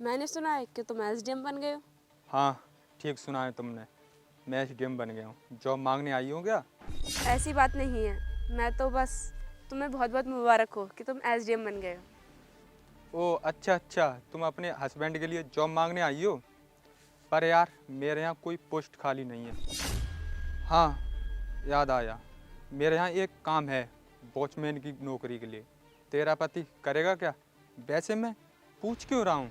मैंने सुना है कि तुम एसडीएम बन गए हो। हाँ, ठीक सुना है तुमने। मैं एसडीएम बन गया हूँ। जॉब मांगने आई हो क्या? ऐसी बात नहीं है, मैं तो बस तुम्हें बहुत बहुत मुबारक हो कि तुम एसडीएम बन गए हो। ओह अच्छा अच्छा, तुम अपने हस्बैंड के लिए जॉब मांगने आई हो। पर यार मेरे यहाँ कोई पोस्ट खाली नहीं है। हाँ, याद आया, मेरे यहाँ एक काम है वॉचमैन की नौकरी के लिए। तेरा पति करेगा क्या? वैसे मैं पूछ क्यों रहा हूँ,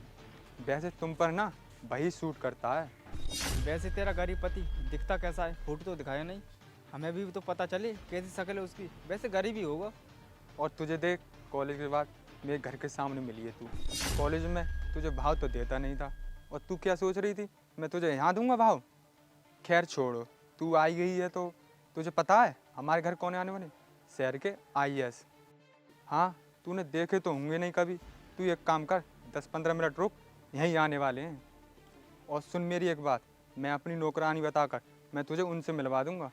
वैसे तुम पर ना वही सूट करता है। वैसे तेरा गरीब पति दिखता कैसा है? फोटो तो दिखाया नहीं, हमें भी तो पता चले कैसी शक्ल है उसकी। वैसे गरीब ही होगा। और तुझे देख, कॉलेज के बाद मेरे घर के सामने मिली है तू। कॉलेज में तुझे भाव तो देता नहीं था, और तू क्या सोच रही थी मैं तुझे यहाँ दूंगा भाव? खैर छोड़ो, तू आई गई है तो तुझे पता है हमारे घर कौन आने वाले? शहर के आईएएस। हाँ, तूने देखे तो होंगे नहीं कभी। तू एक काम कर, 10-15 मिनट रुक, यहीं आने वाले हैं। और सुन मेरी एक बात, मैं अपनी नौकरानी बताकर मैं तुझे उनसे मिलवा दूंगा।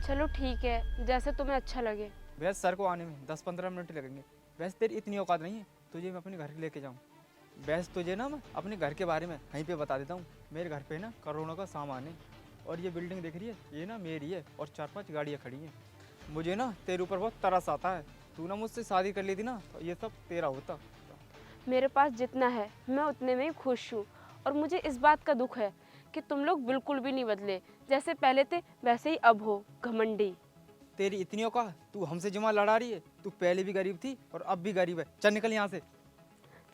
चलो ठीक है, जैसे तुम्हें अच्छा लगे। वैसे सर को आने में 10-15 मिनट लगेंगे। वैसे तेरी इतनी औकात नहीं है तुझे मैं अपने घर लेके जाऊँ। वैसे तुझे ना मैं अपने घर के बारे में यहीं पे बता देता हूँ। मेरे घर पे ना करोड़ों का सामान है, और ये बिल्डिंग देख रही है, ये ना मेरी है, और 4-5 गाड़ियाँ खड़ी हैं। मुझे ना तेरे ऊपर बहुत तरस आता है। तू ना मुझसे शादी कर लेती ना तो ये सब तेरा होता। मेरे पास जितना है मैं उतने में ही खुश हूँ, और मुझे इस बात का दुख है कि तुम लोग बिल्कुल भी नहीं बदले। जैसे पहले थे वैसे ही अब हो, घमंडी। तेरी इतनी औकात, तू हमसे जुमा लड़ा रही है? तू पहले भी गरीब थी और अब भी गरीब है। चल निकल यहाँ से।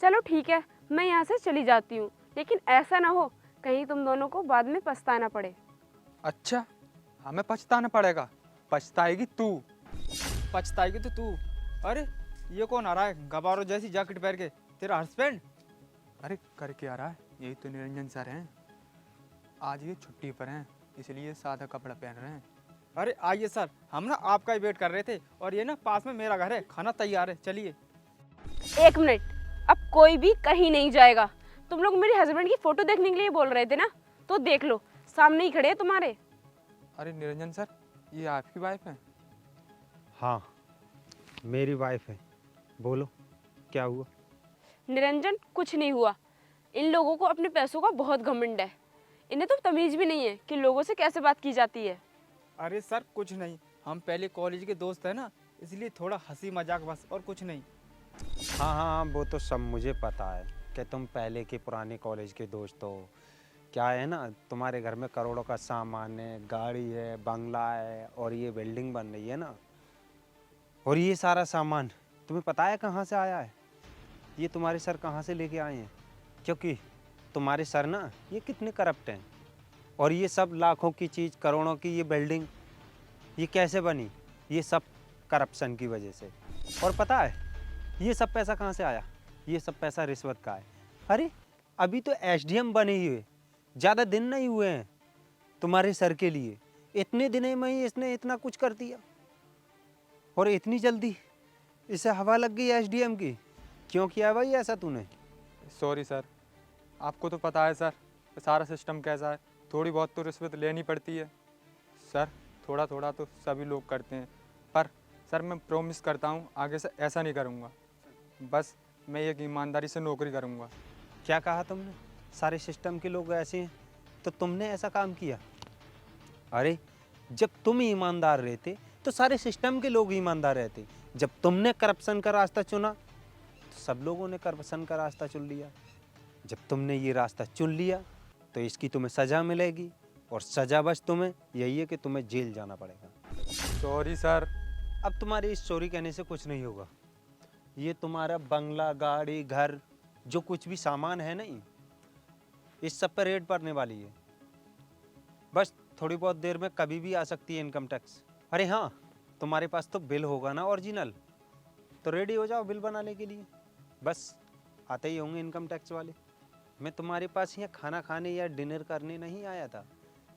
चलो ठीक है, मैं यहाँ से चली जाती हूँ, लेकिन ऐसा ना हो कहीं तुम दोनों को बाद में पछताना पड़े। अच्छा, हमें पछताना पड़ेगा? पछताएगी तू। पछताएगी तो तू। अरे ये कौन आ रहा है गबारो जैसी जैकेट पहन के? तेरा हस्बैंड? अरे कर क्या रहा है? यही तो निरंजन सर हैं। आज ये छुट्टी पर हैं, इसलिए सादा कपड़ा पहन रहे हैं। अरे आइए सर, हम ना आपका ही वेट कर रहे थे, और ये ना पास में मेरा घर है, खाना तैयार है, चलिए। एक मिनट, अब कोई भी कहीं नहीं जाएगा। तुम लोग मेरे हस्बैंड की फोटो देखने के लिए बोल रहे थे ना, तो देख लो, सामने ही खड़े हैं तुम्हारे। अरे निरंजन सर, ये आपकी वाइफ है? हाँ, मेरी वाइफ है। बोलो, क्या हुआ? निरंजन, कुछ नहीं हुआ। इन लोगों को अपने पैसों का बहुत घमंड है। इन्हें तो तमीज भी नहीं है कि लोगों से कैसे बात की जाती है। अरे सर कुछ नहीं, हम पहले कॉलेज के दोस्त हैं ना, इसलिए थोड़ा हंसी मजाक बस, और कुछ नहीं। हाँ हाँ हाँ, वो तो सब मुझे पता है कि तुम पहले के पुराने कॉलेज के दोस्त हो। क्या है ना, तुम्हारे घर में करोड़ों का सामान है, गाड़ी है, बंगला है, और ये बिल्डिंग बन रही है ना। और ये सारा सामान तुम्हें पता है कहाँ से आया है? ये तुम्हारे सर कहाँ से लेके आए हैं? क्योंकि तुम्हारे सर ना ये कितने करप्ट हैं। और ये सब लाखों की चीज़, करोड़ों की ये बिल्डिंग, ये कैसे बनी? ये सब करप्शन की वजह से। और पता है ये सब पैसा कहाँ से आया? ये सब पैसा रिश्वत का है। अरे अभी तो एसडीएम बने ही हुए, ज़्यादा दिन नहीं हुए हैं तुम्हारे सर के लिए, इतने दिन में ही इसने इतना कुछ कर दिया। और इतनी जल्दी इसे हवा लग गई एसडीएम की। क्यों किया भाई ऐसा तूने? सॉरी सर, आपको तो पता है सर सारा सिस्टम कैसा है। थोड़ी बहुत तो रिश्वत लेनी पड़ती है सर, थोड़ा थोड़ा तो सभी लोग करते हैं। पर सर मैं प्रॉमिस करता हूँ आगे से ऐसा नहीं करूँगा। बस मैं एक ईमानदारी से नौकरी करूँगा। क्या कहा तुमने? सारे सिस्टम के लोग ऐसे हैं तो तुमने ऐसा काम किया? अरे जब तुम ईमानदार रहते तो सारे सिस्टम के लोग ईमानदार रहते। जब तुमने करप्शन का रास्ता चुना तो सब लोगों ने करप्शन का रास्ता चुन लिया। जब तुमने ये रास्ता चुन लिया तो इसकी तुम्हें सज़ा मिलेगी, और सज़ा बस तुम्हें यही है कि तुम्हें जेल जाना पड़ेगा। Sorry sir. अब तुम्हारे इस चोरी कहने से कुछ नहीं होगा। ये तुम्हारा बंगला, गाड़ी, घर, जो कुछ भी सामान है नहीं, इस सब पर रेड पड़ने वाली है। बस थोड़ी बहुत देर में कभी भी आ सकती है इनकम टैक्स। अरे हाँ, तुम्हारे पास तो बिल होगा ना ओरिजिनल, तो रेडी हो जाओ बिल बनाने के लिए। बस आते ही होंगे इनकम टैक्स वाले। मैं तुम्हारे पास यहाँ खाना खाने या डिनर करने नहीं आया था,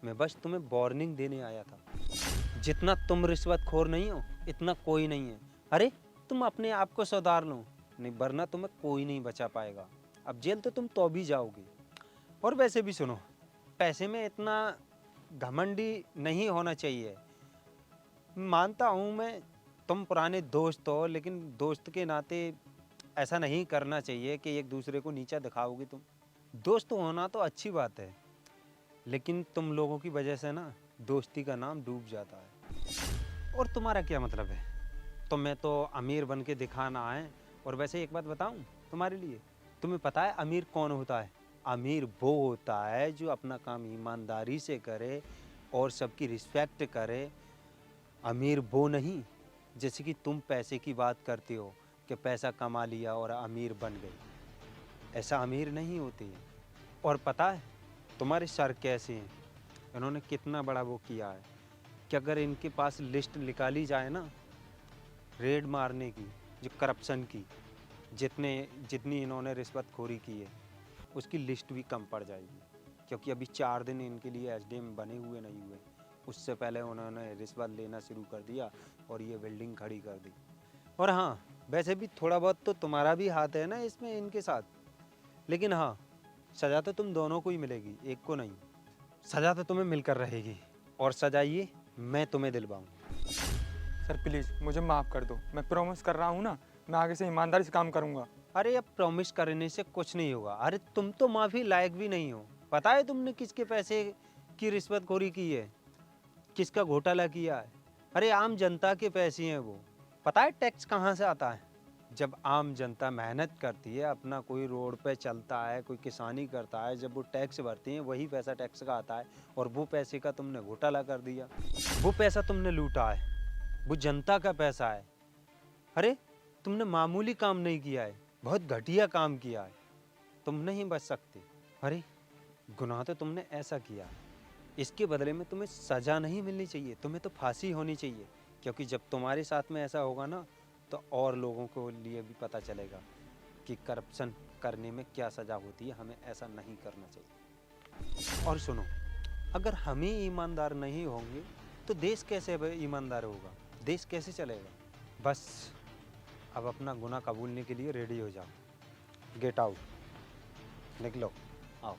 मैं बस तुम्हें वार्निंग देने आया था। जितना तुम रिश्वतखोर नहीं हो इतना कोई नहीं है। अरे तुम अपने आप को सुधार लो, नहीं वरना तुम्हें कोई नहीं बचा पाएगा। अब जेल तो तुम तो भी जाओगे। और वैसे भी सुनो, पैसे में इतना घमंडी नहीं होना चाहिए। मानता हूँ मैं तुम पुराने दोस्त हो, लेकिन दोस्त के नाते ऐसा नहीं करना चाहिए कि एक दूसरे को नीचा दिखाओगे तुम। दोस्त होना तो अच्छी बात है, लेकिन तुम लोगों की वजह से ना दोस्ती का नाम डूब जाता है। और तुम्हारा क्या मतलब है? तुम्हें तो अमीर बन के दिखाना है। और वैसे एक बात बताऊं तुम्हारे लिए, तुम्हें पता है अमीर कौन होता है? अमीर वो होता है जो अपना काम ईमानदारी से करे और सबकी रिस्पेक्ट करे। अमीर वो नहीं जैसे कि तुम पैसे की बात करते हो कि पैसा कमा लिया और अमीर बन गए। ऐसा अमीर नहीं होते हैं। और पता है तुम्हारे सर कैसे हैं? इन्होंने कितना बड़ा वो किया है कि अगर इनके पास लिस्ट निकाली जाए ना रेड मारने की, जो करप्शन की, जितनी इन्होंने रिश्वतखोरी की है उसकी लिस्ट भी कम पड़ जाएगी। क्योंकि अभी 4 दिन इनके लिए एसडीएम बने हुए नहीं हुए, उससे पहले उन्होंने रिश्वत लेना शुरू कर दिया और ये बिल्डिंग खड़ी कर दी। और हाँ, वैसे भी थोड़ा बहुत तो तुम्हारा भी हाथ है ना इसमें इनके साथ। लेकिन हाँ, सज़ा तो तुम दोनों को ही मिलेगी, एक को नहीं। सज़ा तो तुम्हें मिलकर रहेगी, और सज़ा ये मैं तुम्हें दिलवाऊंगा। सर प्लीज़ मुझे माफ़ कर दो, मैं प्रॉमिस कर रहा हूँ ना, मैं आगे से ईमानदारी से काम करूँगा। अरे अब प्रॉमिस करने से कुछ नहीं होगा। अरे तुम तो माफ़ी लायक भी नहीं हो। पता है तुमने किसके पैसे की रिश्वतखोरी की है, किसका घोटाला किया है? अरे आम जनता के पैसे हैं वो। पता है टैक्स कहाँ से आता है? जब आम जनता मेहनत करती है, अपना कोई रोड पे चलता है, कोई किसानी करता है, जब वो टैक्स भरती हैं वही पैसा टैक्स का आता है। और वो पैसे का तुमने घोटाला कर दिया, वो पैसा तुमने लूटा है, वो जनता का पैसा है। अरे तुमने मामूली काम नहीं किया है, बहुत घटिया काम किया है, तुम नहीं बच सकते। अरे गुनाह तो तुमने ऐसा किया है, इसके बदले में तुम्हें सज़ा नहीं मिलनी चाहिए, तुम्हें तो फांसी होनी चाहिए। क्योंकि जब तुम्हारे साथ में ऐसा होगा ना तो और लोगों को लिए भी पता चलेगा कि करप्शन करने में क्या सज़ा होती है, हमें ऐसा नहीं करना चाहिए। और सुनो, अगर हम ही ईमानदार नहीं होंगे तो देश कैसे ईमानदार होगा, देश कैसे चलेगा? बस अब अपना गुनाह कबूलने के लिए रेडी हो जाओ। गेट आउट, निकलो, आओ।